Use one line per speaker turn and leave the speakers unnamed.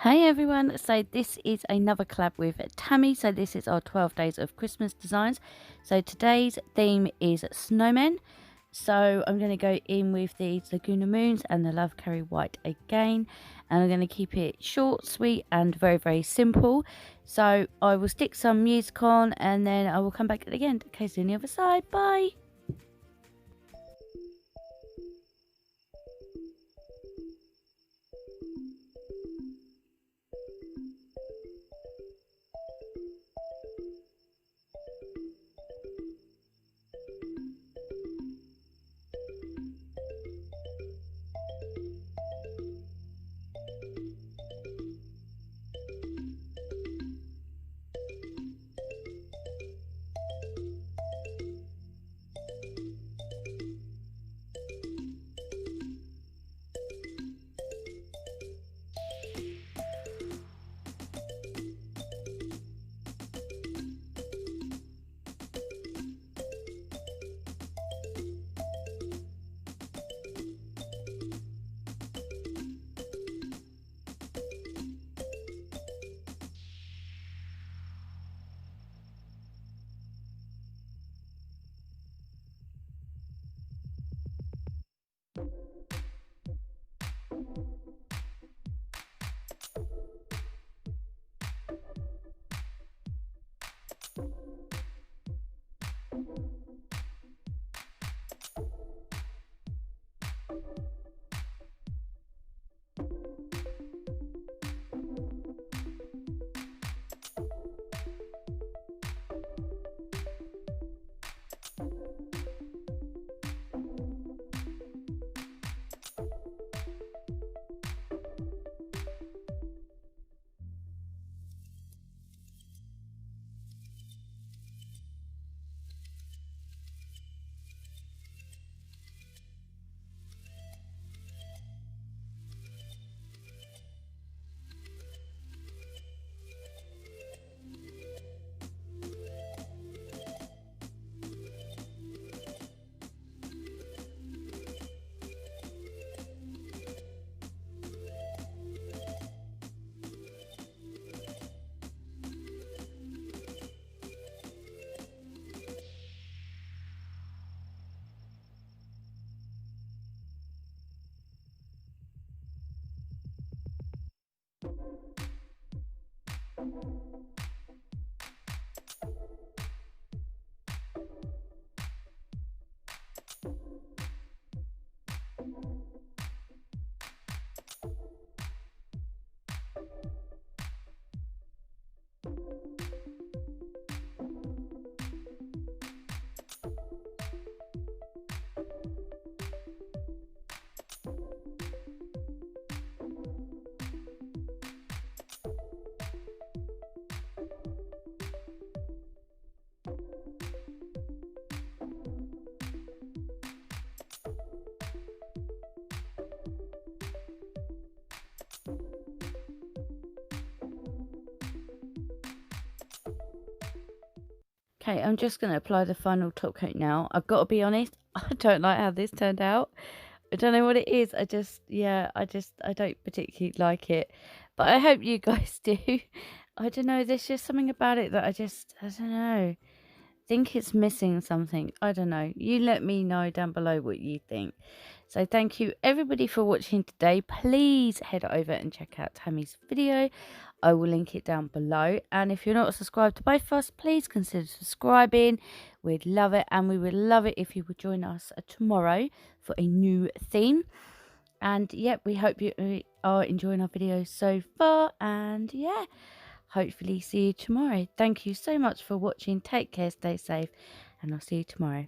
Hey everyone, so this is another collab with Tammy. So this is our 12 days of Christmas designs. So today's theme is snowmen. So I'm going to go in with these Laguna Moons and the Love Carry White again. And I'm going to keep it short, sweet and very, very simple. So I will stick some music on and then I will come back again. Okay, see you on the other side. Bye. Okay, I'm just going to apply the final top coat now. I've got to be honest, I don't like how this turned out. I don't know what it is. I don't particularly like it. But I hope you guys do. I don't know, there's just something about it that I don't know. Think it's missing something. I don't know. You let me know down below what you think. So thank you everybody for watching today. Please head over and check out Tammy's video. I will link it down below. And if you're not subscribed to both of us, please consider subscribing. We'd love it. And we would love it if you would join us tomorrow for a new theme. And yeah, we hope you are enjoying our videos so far. And yeah, hopefully see you tomorrow. Thank you so much for watching. Take care, stay safe, and I'll see you tomorrow.